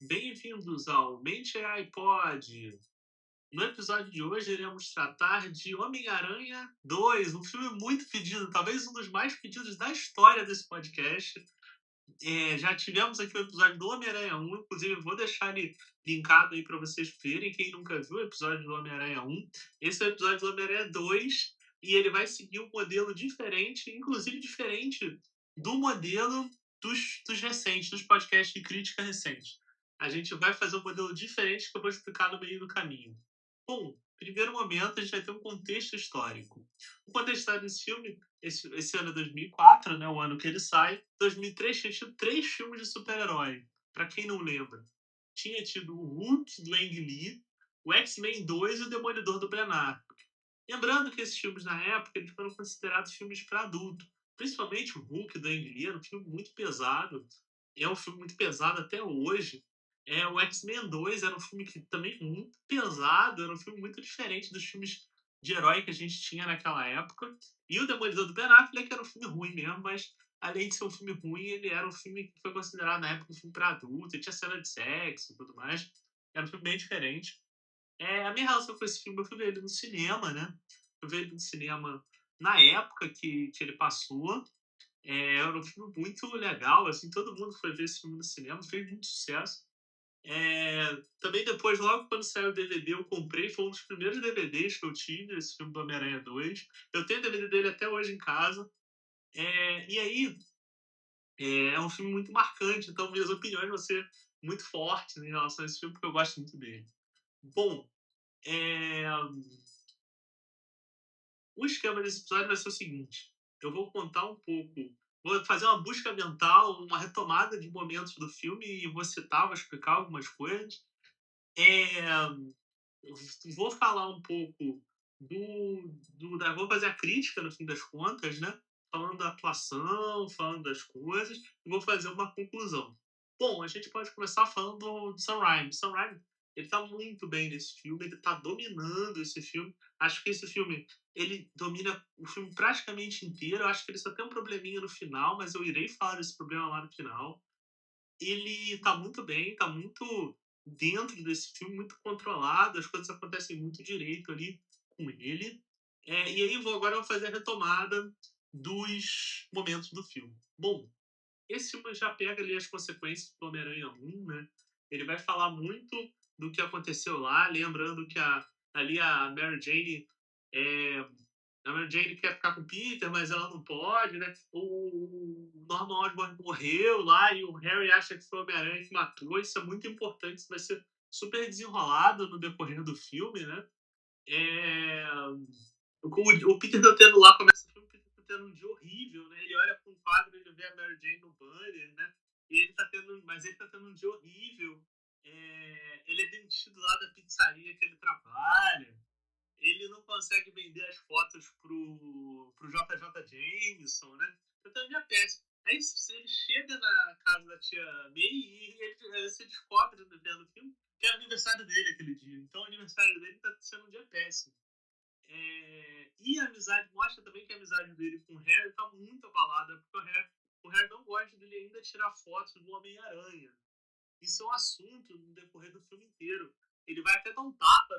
Bem-vindos ao Mente iPod. No episódio de hoje, iremos tratar de Homem-Aranha 2, um filme muito pedido, talvez um dos mais pedidos da história desse podcast. Já tivemos aqui o episódio do Homem-Aranha 1, inclusive vou deixar ele linkado aí para vocês verem, quem nunca viu o episódio do Homem-Aranha 1. Esse é o episódio do Homem-Aranha 2, e ele vai seguir um modelo diferente, inclusive diferente do modelo dos recentes, dos podcasts de crítica recente. A gente vai fazer um modelo diferente que eu vou explicar no meio do caminho. Bom, primeiro momento, a gente vai ter um contexto histórico. O contexto histórico desse filme, esse ano é 2004, né, o ano que ele sai. 2003 tinha tido 3 filmes de super-herói, para quem não lembra. Tinha tido o Hulk, do Ang Lee, o X-Men 2 e o Demolidor do Ben Affleck. Lembrando que esses filmes, na época, eles foram considerados filmes para adulto. Principalmente o Hulk, do Ang Lee, era um filme muito pesado. É um filme muito pesado até hoje. O X-Men 2 era um filme que também muito pesado, era um filme muito diferente dos filmes de herói que a gente tinha naquela época. E o Demolidor do Ben Affleck era um filme ruim mesmo, mas além de ser um filme ruim, ele era um filme que foi considerado na época um filme para adulto, ele tinha cena de sexo e tudo mais. Era um filme bem diferente. A minha relação com esse filme, eu fui ver ele no cinema, né? Eu vi ele no cinema na época que ele passou. Era um filme muito legal, assim, todo mundo foi ver esse filme no cinema, fez muito sucesso. Também depois, logo quando saiu o DVD, eu comprei, foi um dos primeiros DVDs que eu tive, esse filme do Homem-Aranha 2. Eu tenho o DVD dele até hoje em casa. E aí, é um filme muito marcante, então minhas opiniões vão ser muito fortes em relação a esse filme, porque eu gosto muito dele. Bom, é, o esquema desse episódio vai ser o seguinte: eu vou contar um pouco, vou fazer uma busca mental, uma retomada de momentos do filme e vou citar, vou explicar algumas coisas. É, eu vou falar um pouco vou fazer a crítica no fim das contas, né? Falando da atuação, falando das coisas, e vou fazer uma conclusão. Bom, a gente pode começar falando do Sam Raimi. Sam Raimi, ele tá muito bem nesse filme, ele tá dominando esse filme. Acho que esse filme, ele domina o filme praticamente inteiro. Eu acho que ele só tem um probleminha no final, mas eu irei falar desse problema lá no final. Ele tá muito bem, tá muito dentro desse filme, muito controlado, as coisas acontecem muito direito ali com ele. E aí agora eu vou fazer a retomada dos momentos do filme. Bom, esse filme já pega ali as consequências do Homem-Aranha 1, né? Ele vai falar muito do que aconteceu lá, lembrando que ali a Mary Jane é, a Mary Jane quer ficar com o Peter, mas ela não pode, né? O Norman Osborn morreu lá e o Harry acha que foi o Homem-Aranha que matou. Isso é muito importante, isso vai ser super desenrolado no decorrer do filme, né? É... O Peter tá tendo lá, começa o filme, o Peter tá tendo um dia horrível, né? Ele olha para um quadro, ele vê a Mary Jane no banner, né? E ele tá tendo um dia horrível. Ele é demitido lá da pizzaria que ele trabalha. Ele não consegue vender as fotos pro JJ Jameson, né? Eu também a péssimo. Aí ele chega na casa da tia May e ele se descobre vendo o filme que é aniversário dele aquele dia. Então o aniversário dele tá sendo um dia péssimo. E a amizade mostra também que a amizade dele com o Harry tá muito abalada, porque o Harry não gosta dele ainda tirar fotos do Homem-Aranha. Isso é um assunto no decorrer do filme inteiro. Ele vai até dar um tapa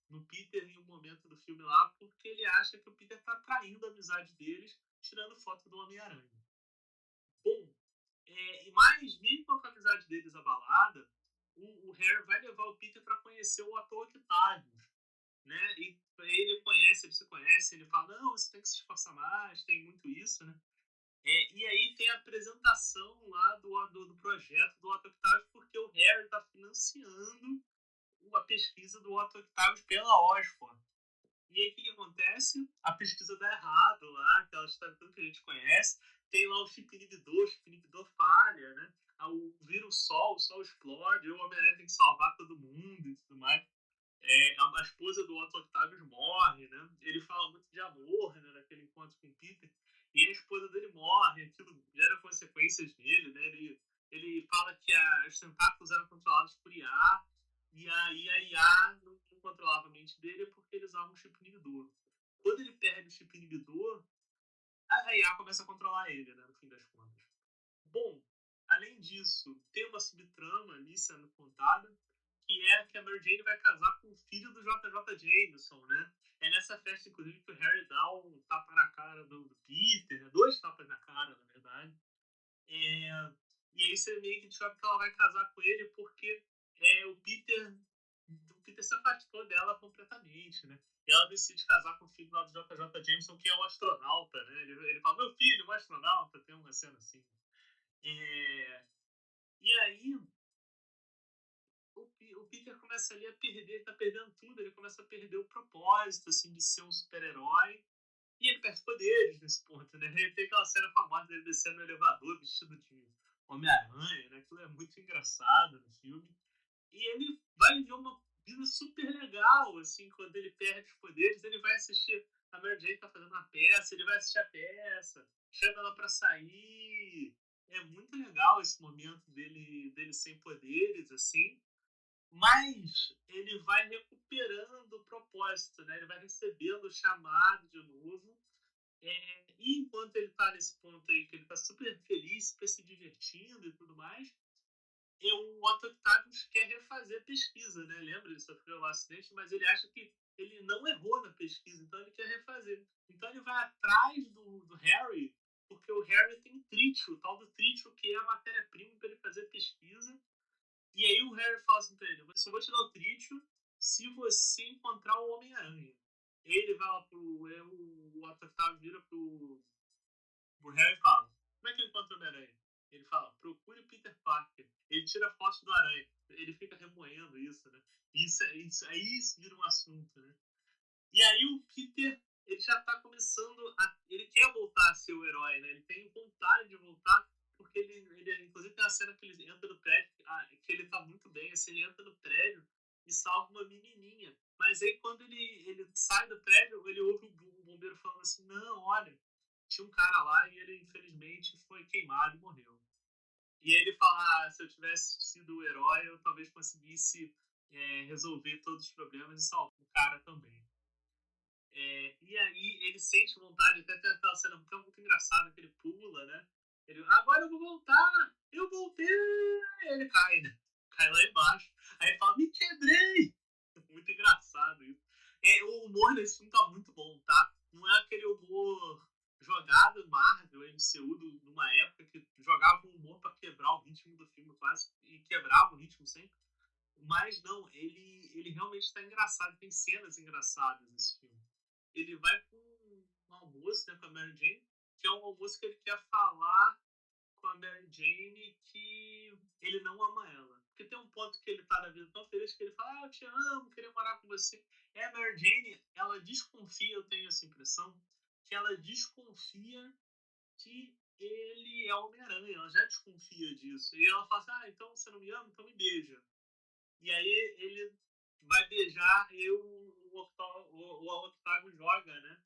no Peter em um momento do filme lá, porque ele acha que o Peter tá traindo a amizade deles, tirando foto do Homem-Aranha. Bom, e mais, mesmo com a amizade deles abalada, o Harry vai levar o Peter para conhecer o ator Octavius, né? E ele se conhece, ele fala, não, você tem que se esforçar mais, tem muito isso, né? E aí tem a apresentação lá do projeto do Otto Octavius, porque o Harry está financiando a pesquisa do Otto Octavius pela Oxford. E aí o que acontece? A pesquisa dá errado lá, aquela história toda que a gente conhece. Tem lá o chip inibidor falha, né? Vira o sol explode, o Homem-Aranha tem que salvar todo mundo e tudo mais. A esposa do Otto Octavius morre, né? Ele fala muito de amor, né, naquele encontro com o Peter, e a esposa dele morre, aquilo gera consequências nele, né? Ele fala que os tentáculos eram controlados por IA, e aí a IA não controlava a mente dele porque eles usavam um chip inibidor. Quando ele perde o chip inibidor, a IA começa a controlar ele, né, no fim das contas. Bom, além disso, tem uma subtrama ali sendo contada, que é que a Mary Jane vai casar com o filho do JJ Jameson, né? É nessa festa, inclusive, que o Harry dá um tapa na cara do Peter, né? 2 tapas na cara, na verdade. É, e aí você meio que descobre que ela vai casar com ele porque o Peter se afastou dela completamente, né? E ela decide casar com o filho lá do JJ Jameson, que é um astronauta, né? Ele fala, meu filho, um astronauta, tem uma cena assim. É, e aí o Peter começa ali a perder, ele tá perdendo tudo, ele começa a perder o propósito, assim, de ser um super-herói. E ele perde poderes nesse ponto, né? Ele tem aquela cena famosa dele descendo no elevador vestido de Homem-Aranha, né? Aquilo é muito engraçado no filme. E ele vai viver uma vida super legal, assim, quando ele perde os poderes. Ele vai assistir, a Mary Jane tá fazendo uma peça, ele vai assistir a peça, chama ela pra sair. É muito legal esse momento dele sem poderes, assim. Mas ele vai recuperando o propósito, né? Ele vai recebendo o chamado de novo. E enquanto ele tá nesse ponto aí, que ele tá super feliz, super se divertindo e tudo mais, o Otto Octavius quer refazer a pesquisa, né? Lembra? Ele sofreu um acidente, mas ele acha que ele não errou na pesquisa, então ele quer refazer. Então ele vai atrás do Harry, porque o Harry tem trítio, o tal do trítio que é a matéria-prima para ele fazer pesquisa. E aí o Harry fala assim pra ele, eu só vou te dar o trítio se você encontrar o Homem-Aranha. Ele vai lá o Otto Octavius vira pro Harry e fala, como é que ele encontra o Homem-Aranha? Ele fala, procure o Peter Parker. Ele tira foto do aranha. Ele fica remoendo isso, né? Aí isso vira um assunto, né? E aí o Peter, ele já tá começando ele quer voltar a ser o herói, né? Ele tem vontade de voltar, porque ele inclusive tem uma cena que ele entra no prédio, que ele tá muito bem, assim, ele entra no prédio e salva uma menininha. Mas aí quando ele sai do prédio, ele ouve o bombeiro falando assim, não, olha, tinha um cara lá e ele infelizmente foi queimado e morreu. E aí ele fala, se eu tivesse sido o herói, eu talvez conseguisse resolver todos os problemas e salvar o cara também. E aí ele sente vontade, até tem aquela cena que é muito engraçada, que ele pula, né? Ele, agora eu vou voltar! Eu voltei! Ele cai, né? Cai lá embaixo. Aí ele fala, me quebrei! Muito engraçado isso. O humor nesse filme tá muito bom, tá? Não é aquele humor jogado Marvel, MCU, numa época que jogava um humor pra quebrar o ritmo do filme quase, e quebrava o ritmo sempre. Mas não, ele realmente está engraçado, tem cenas engraçadas nesse filme. Ele vai com um almoço, né, com a Mary Jane, que é um almoço que ele quer falar com a Mary Jane que ele não ama ela. Porque tem um ponto que ele tá na vida tão feliz que ele fala, eu te amo, queria morar com você. A Mary Jane, ela desconfia, eu tenho essa impressão, que ela desconfia que ele é Homem-Aranha, ela já desconfia disso. E ela fala assim, então você não me ama, então me beija. E aí ele vai beijar e o Octavio joga, né?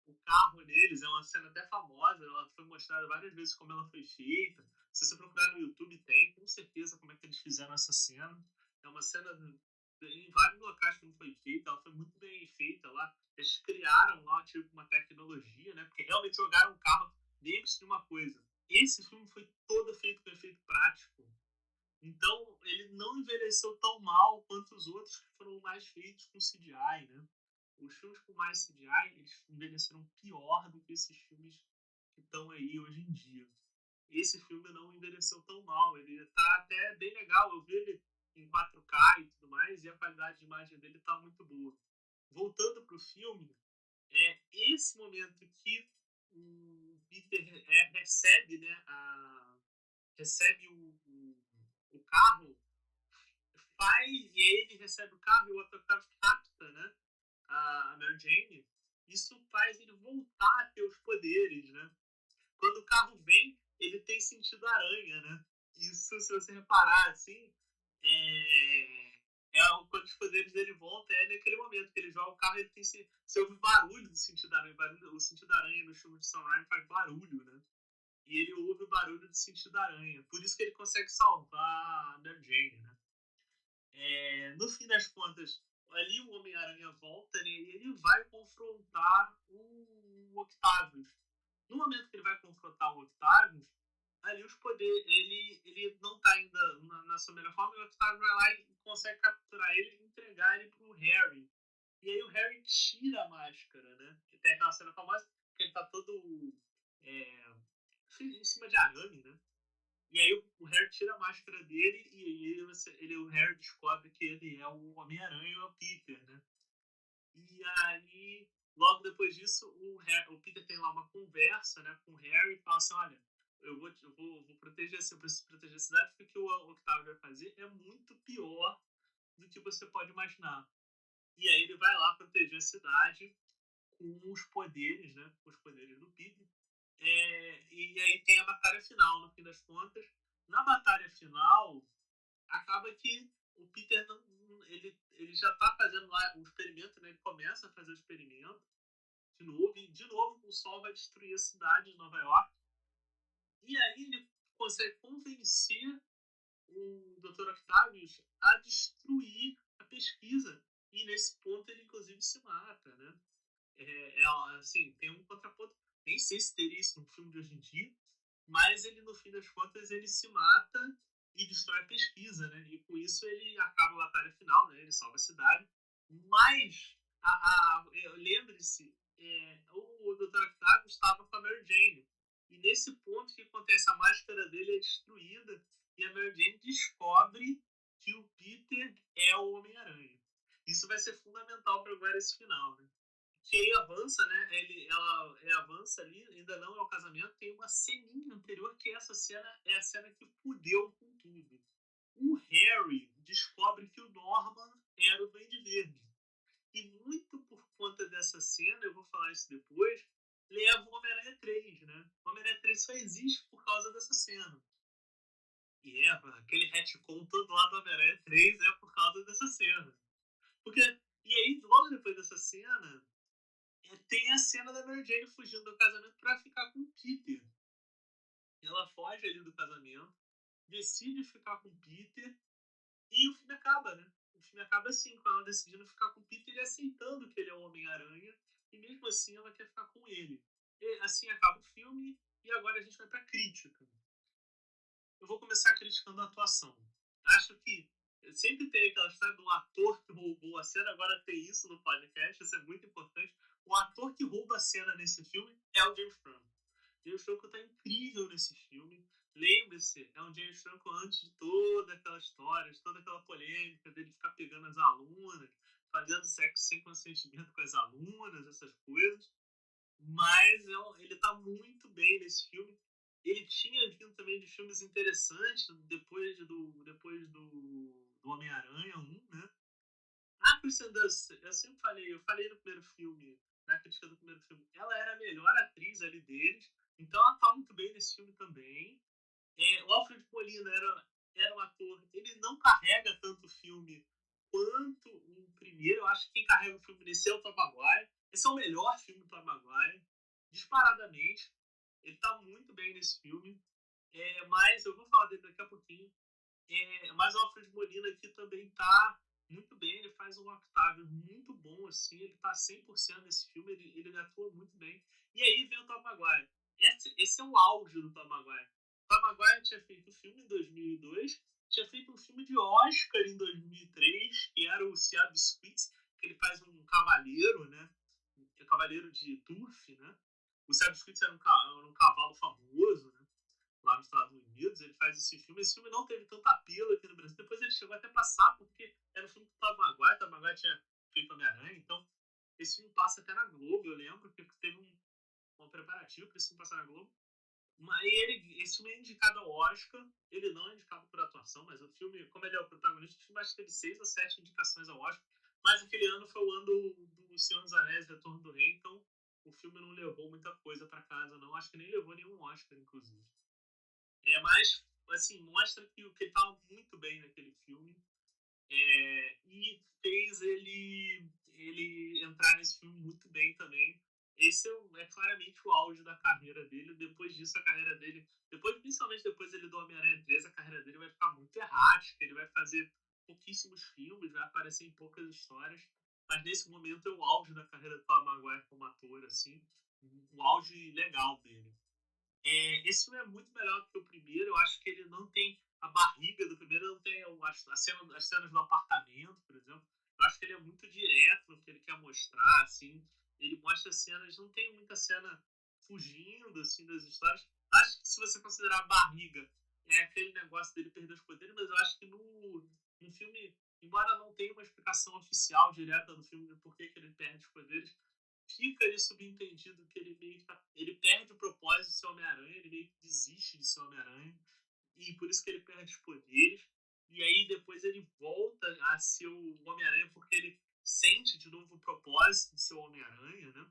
O carro deles é uma cena até famosa, ela foi mostrada várias vezes como ela foi feita. Se você procurar no YouTube, tem com certeza como é que eles fizeram essa cena. É uma cena em vários locais que não foi feita, ela foi muito bem feita lá. Eles criaram lá tipo uma tecnologia, né? Porque realmente jogaram o carro. Lembre-se de uma coisa: esse filme foi todo feito com efeito prático. Então, ele não envelheceu tão mal quanto os outros que foram mais feitos com CGI, né? Os filmes com mais CGI, eles envelheceram pior do que esses filmes que estão aí hoje em dia. Esse filme não envelheceu tão mal, ele tá até bem legal. Eu vi ele em 4K e tudo mais, e a qualidade de imagem dele tá muito boa. Voltando pro filme, esse momento que o Peter recebe, né, recebe o carro, faz, e aí ele recebe o carro e o outro carro capta, né, a Mary Jane. Isso faz ele voltar a ter os poderes, né? Quando o carro vem, ele tem sentido aranha, né? Isso, se você reparar, assim, quando os poderes dele voltam, é naquele momento que ele joga o carro, ele tem você ouve barulho do sentido aranha, o sentido aranha no filme de Sam Raimi faz barulho, né? E ele ouve o barulho do sentido aranha. Por isso que ele consegue salvar a Mary Jane, né? No fim das contas, ali o Homem-Aranha volta, né, e ele vai confrontar o Octavius. No momento que ele vai confrontar o Octavius, ali os poderes, ele não tá ainda na sua melhor forma, e o Octavio vai lá e consegue capturar ele e entregar ele pro Harry. E aí o Harry tira a máscara, né? Que tem aquela cena famosa que ele tá todo é, em cima de arame, né? E aí o Harry tira a máscara dele e aí o Harry descobre que ele é o Homem-Aranha e o Peter, né? E aí, logo depois disso, o Peter tem lá uma conversa, né, com o Harry e fala assim, olha, vou proteger, assim, eu preciso proteger a cidade porque o que o Octavio vai fazer é muito pior do que você pode imaginar. E aí ele vai lá proteger a cidade com os poderes, né, com os poderes do Peter. E aí tem a batalha final, no fim das contas. Na batalha final, acaba que o Peter não, ele já tá fazendo lá o experimento, né? Ele começa a fazer o experimento de novo, e de novo o Sol vai destruir a cidade de Nova York. E aí ele consegue convencer o Dr. Octavius a destruir a pesquisa. E nesse ponto ele inclusive se mata, né? Assim, tem um contraponto. Nem sei se teria isso no filme de hoje em dia, mas ele, no fim das contas, ele se mata e destrói a pesquisa, né? E com isso ele acaba a batalha final, né? Ele salva a cidade. Mas, lembre-se, o Dr. Octavio estava com a Mary Jane. E nesse ponto que acontece, a máscara dele é destruída e a Mary Jane descobre que o Peter é o Homem-Aranha. Isso vai ser fundamental para agora esse final, né? Que aí avança, né? Ela avança ali, ainda não é o casamento, tem uma ceninha anterior que essa cena é a cena que fudeu com tudo. O Harry descobre que o Norman era o Duende Verde. E muito por conta dessa cena, eu vou falar isso depois, leva o Homem-Aranha 3, né? O Homem-Aranha 3 só existe por causa dessa cena. E aquele retcon todo lá do Homem-Aranha 3 é por causa dessa cena. Porque, e aí, logo depois dessa cena, tem a cena da Mary Jane fugindo do casamento pra ficar com o Peter. Ela foge ali do casamento, decide ficar com o Peter e o filme acaba, né? O filme acaba assim, com ela decidindo ficar com o Peter e aceitando que ele é o Homem-Aranha e mesmo assim ela quer ficar com ele. E assim acaba o filme e agora a gente vai pra crítica. Eu vou começar criticando a atuação. Acho que sempre tem aquela história do ator que roubou a cena, agora tem isso no podcast, isso é muito importante. O ator que rouba a cena nesse filme é o James Franco. James Franco tá incrível nesse filme. Lembre-se, é um James Franco antes de toda aquela história, de toda aquela polêmica dele ficar pegando as alunas, fazendo sexo sem consentimento com as alunas, essas coisas. Mas ele tá muito bem nesse filme. Ele tinha vindo também de filmes interessantes depois do Homem-Aranha 1, né? A Kristen Dunst, eu falei no primeiro filme, na crítica do primeiro filme, ela era a melhor atriz ali deles, então ela tá muito bem nesse filme também. O Alfred Molina era um ator, ele não carrega tanto o filme quanto o primeiro. Eu acho que quem carrega o filme nesse é o Tom Maguire. Esse é o melhor filme do Tom Maguire, disparadamente. Ele tá muito bem nesse filme. Mas eu vou falar dele daqui a pouquinho. Mas o Alfred Molina aqui também tá muito bem. Ele faz um Octavio muito bom, assim. Ele tá 100% nesse filme. Ele atua muito bem. E aí vem o Tom Maguire. Esse é o auge do Tom Maguire. Tom Maguire tinha feito um filme em 2002, tinha feito um filme de Oscar em 2003, que era o Sea Biscuits, que ele faz um cavaleiro, né? Um cavaleiro de turf, né? O Sea Biscuits era um cavalo famoso, né? Lá nos Estados Unidos. Ele faz esse filme. Esse filme não teve tanto apelo aqui no Brasil. Depois ele chegou até a passar, porque era um filme com o Tom Maguire tinha feito Homem-Aranha, então esse filme passa até na Globo, eu lembro, porque teve um preparativo para esse filme passar na Globo. Mas esse filme é indicado ao Oscar. Ele não é indicado por atuação, mas o filme, como ele é o protagonista, o filme acho que teve 6 ou 7 indicações ao Oscar. Mas aquele ano foi o ano do Senhor dos Anéis, Retorno do Rei, então o filme não levou muita coisa para casa, não. Acho que nem levou nenhum Oscar, inclusive. Mas, assim, mostra que ele estava muito bem naquele filme. E fez ele entrar nesse filme muito bem também. Esse é claramente o auge da carreira dele. Depois disso, a carreira dele, principalmente depois ele do Homem-Aranha 3, a carreira dele vai ficar muito errática. Ele vai fazer pouquíssimos filmes, vai aparecer em poucas histórias. Mas nesse momento é o auge da carreira do Tom Maguire como ator, assim, um auge legal dele. Esse filme é muito melhor que o primeiro. Eu acho que ele não tem a barriga do primeiro, não tem as cenas do apartamento, por exemplo. Eu acho que ele é muito direto no que ele quer mostrar, assim. Ele mostra cenas, não tem muita cena fugindo, assim, das histórias. Acho que se você considerar a barriga, é aquele negócio dele perder os poderes, mas eu acho que no filme, embora não tenha uma explicação oficial direta no filme de por que ele perde os poderes, fica ali subentendido que ele meio que ele perde o propósito de ser Homem-Aranha, ele meio que desiste de ser Homem-Aranha, e por isso que ele perde os poderes. E aí depois ele volta a ser o Homem-Aranha porque ele sente de novo o propósito de ser o Homem-Aranha, né?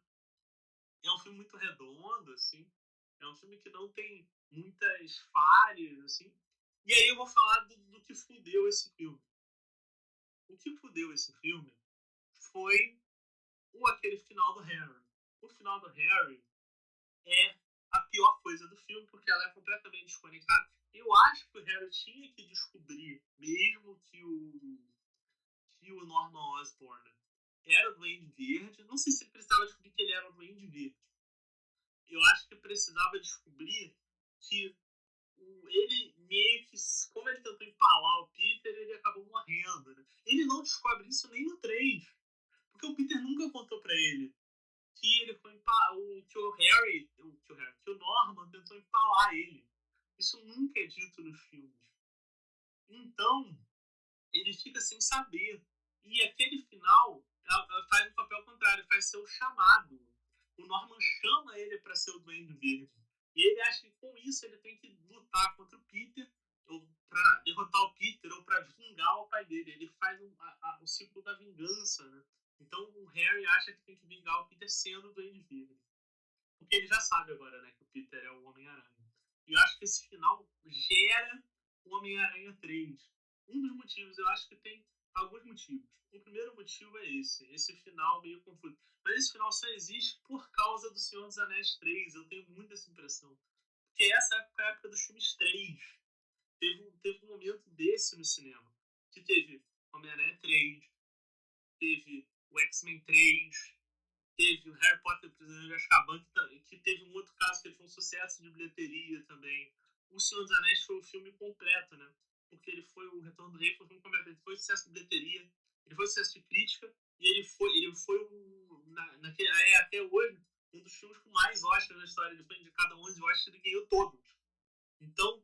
É um filme muito redondo, assim. É um filme que não tem muitas falhas, assim. E aí eu vou falar do que fudeu esse filme. O que fudeu esse filme foi aquele final do Harry. O final do Harry é a pior coisa do filme, porque ela é completamente desconectada. Eu acho que o Harry tinha que descobrir, mesmo que o Norman Osborn era o Duende Verde. Não sei se ele precisava descobrir que ele era o Duende Verde. Eu acho que precisava descobrir que ele meio que, como ele tentou empalar o Peter, ele acabou morrendo. Né? Ele não descobre isso nem no 3, porque o Peter nunca contou pra ele que ele foi que o Harry, que o Norman tentou empalar ele. Isso nunca é dito nos filmes. Então, ele fica sem saber. E aquele final faz o papel contrário, faz ser o chamado. O Norman chama ele para ser o Duende Verde. E ele acha que com isso ele tem que lutar contra o Peter, ou para derrotar o Peter, ou para vingar o pai dele. Ele faz o ciclo da vingança, né? Então o Harry acha que tem que vingar o Peter sendo o Duende Verde. Porque ele já sabe agora, né, que o Peter é o Homem-Aranha. E eu acho que esse final gera o Homem-Aranha 3. Um dos motivos, eu acho que tem alguns motivos. O primeiro motivo é esse final meio confuso. Mas esse final só existe por causa do Senhor dos Anéis 3. Eu tenho muito essa impressão. Porque essa época é a época dos filmes 3. Teve um momento desse no cinema. Que teve Homem-Aranha 3, teve o X-Men 3, teve o Harry Potter Prisioneiro de Azkaban, que teve um outro caso que ele foi um sucesso de bilheteria também. O Senhor dos Anéis foi o filme completo, né? Porque ele foi o Retorno do Rei, foi o filme completo. Ele foi sucesso de bilheteria, ele foi sucesso de crítica, e ele foi até hoje um dos filmes com mais Oscars na história. Ele foi indicado a 11 Oscars e ele ganhou todos. Então,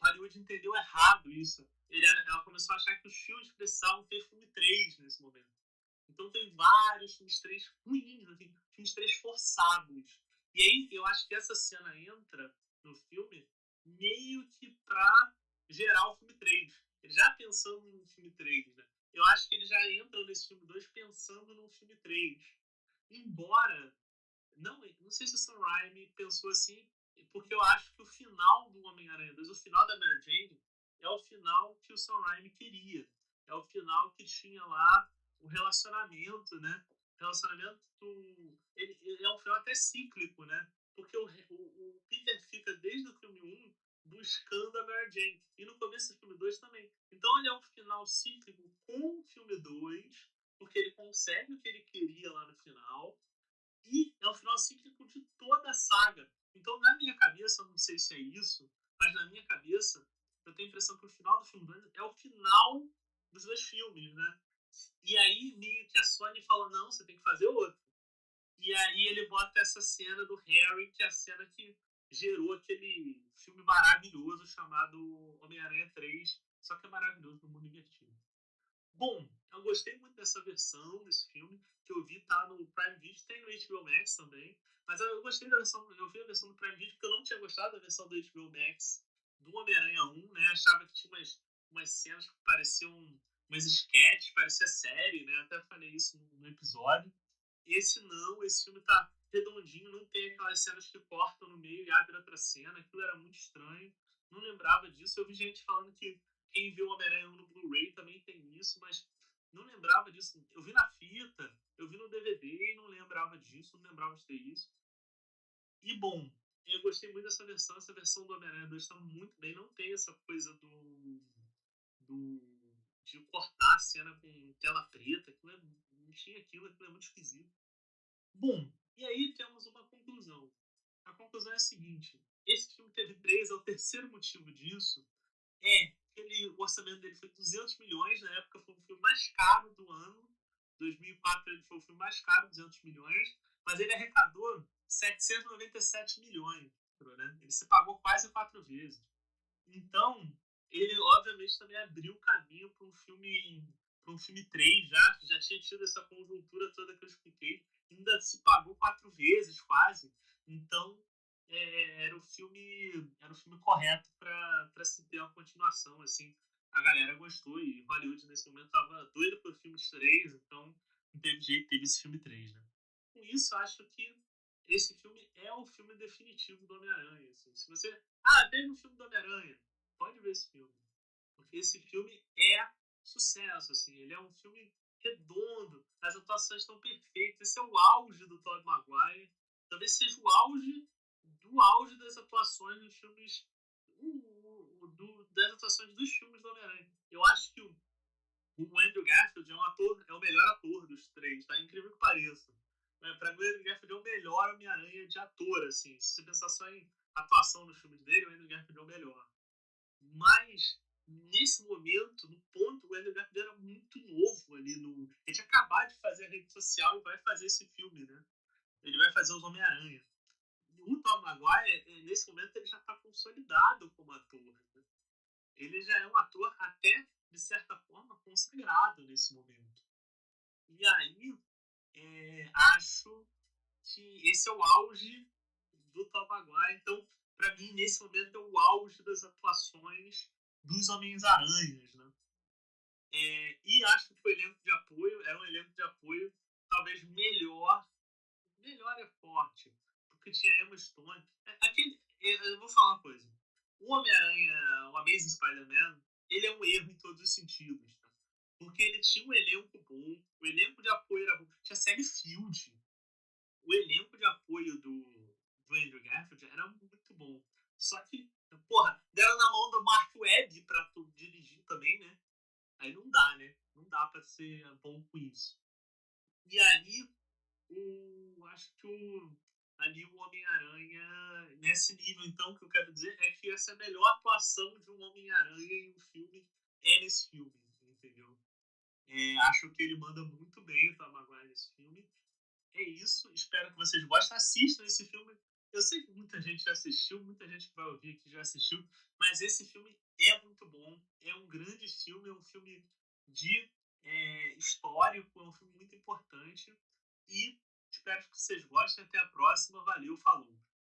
Hollywood entendeu errado isso. Ela começou a achar que os filmes precisavam ter filme 3 nesse momento. Então tem vários filmes 3 ruins, assim, filmes 3 forçados. E aí eu acho que essa cena entra no filme meio que pra gerar o filme 3. Ele já pensando no filme 3, né? Eu acho que ele já entra nesse filme 2 pensando no filme 3. Embora, não sei se o Sam Raimi pensou assim, porque eu acho que o final do Homem-Aranha 2, o final da Mary Jane, é o final que o Sam Raimi queria. É o final que tinha lá o relacionamento, né? O relacionamento. Ele é um final até cíclico, né? Porque o Peter fica desde o filme 1 buscando a Mary Jane. E no começo do filme 2 também. Então ele é um final cíclico com o filme 2, porque ele consegue o que ele queria lá no final. E é o final cíclico de toda a saga. Então, na minha cabeça, eu não sei se é isso, mas na minha cabeça, eu tenho a impressão que o final do filme 2 é o final dos dois filmes, né? E aí, meio que a Sony fala: não, você tem que fazer outro. E aí, ele bota essa cena do Harry, que é a cena que gerou aquele filme maravilhoso chamado Homem-Aranha 3, só que é maravilhoso no mundo invertido. Bom, eu gostei muito dessa versão desse filme, que eu vi tá no Prime Video, tem no HBO Max também. Mas eu gostei da versão, eu vi a versão do Prime Video porque eu não tinha gostado da versão do HBO Max do Homem-Aranha 1, né? Achava que tinha umas cenas que pareciam umas sketches, parecia série, né? Até falei isso no episódio. Esse não, esse filme tá redondinho, não tem aquelas cenas que cortam no meio e abrem outra cena, aquilo era muito estranho. Não lembrava disso. Eu vi gente falando que quem viu Homem-Aranha 1 no Blu-ray também tem isso, mas não lembrava disso. Eu vi na fita, eu vi no DVD e não lembrava disso, não lembrava de ter isso. E bom, eu gostei muito dessa versão. Essa versão do Homem-Aranha 2 está muito bem. Não tem essa coisa do de cortar a cena com tela preta. Não tinha aquilo é muito esquisito. Bom, e aí temos uma conclusão. A conclusão é a seguinte: esse filme teve 3, é o terceiro motivo disso. O orçamento dele foi 200 milhões, na época foi o filme mais caro do ano. 2004 ele foi o filme mais caro, 200 milhões, mas ele arrecadou 797 milhões, né? Ele se pagou quase 4 vezes. Então, ele obviamente também abriu o caminho para um filme 3 já tinha tido essa conjuntura toda que eu expliquei, ainda se pagou 4 vezes quase. Então, era o filme correto para se ter uma continuação, assim. A galera gostou e Hollywood nesse momento tava doida por filmes 3, então não teve jeito, teve esse filme 3, né? Com isso, acho que esse filme é o filme definitivo do Homem-Aranha. Assim. Se você. Ah, teve um filme do Homem-Aranha. Pode ver esse filme. Porque esse filme é sucesso, assim. Ele é um filme redondo, as atuações estão perfeitas. Esse é o auge do Tobey Maguire. Talvez seja o auge do auge das atuações dos filmes. Das atuações dos filmes do Homem-Aranha. Eu acho que o Andrew Garfield é um ator, é o melhor ator dos três, tá? Incrível que pareça. Pra mim, o Andrew Garfield é o melhor Homem-Aranha de ator, assim. Se você pensar só em atuação nos filmes dele, o Andrew Garfield é o melhor. Mas, nesse momento, no ponto, o Andrew Garfield era muito novo ali no. Ele tinha acabado de fazer a rede social e vai fazer esse filme, né? Ele vai fazer os Homem-Aranha. O Tom Maguire, nesse momento, ele já está consolidado como ator. Né? Ele já é um ator até, de certa forma, consagrado nesse momento. E aí, acho que esse é o auge do Tom Maguire. Então, para mim, nesse momento, é o auge das atuações dos Homens-Aranhas, né? E acho que o elenco de apoio era um elenco de apoio talvez melhor. Melhor é forte, porque tinha Emma Stone. Eu vou falar uma coisa. O Homem-Aranha, o Amazing Spider-Man, ele é um erro em todos os sentidos. Tá? Porque ele tinha um elenco bom, o elenco de apoio era bom. Tinha Sally Field. O elenco de apoio do Andrew Garfield era muito bom. Só que, porra, deram na mão do Mark Webb pra dirigir também, né? Aí não dá, né? Não dá pra ser bom com isso. E aí, acho que ali o Homem-Aranha, nesse nível, então, o que eu quero dizer é que essa é a melhor atuação de um Homem-Aranha em um filme é nesse filme, entendeu? Acho que ele manda muito bem o Tom Maguire nesse filme. É isso, espero que vocês gostem. Assistam esse filme. Eu sei que muita gente já assistiu, muita gente que vai ouvir aqui já assistiu, mas esse filme é muito bom. É um grande filme, é um filme de histórico, é um filme muito importante. E espero que vocês gostem. Até a próxima. Valeu, falou.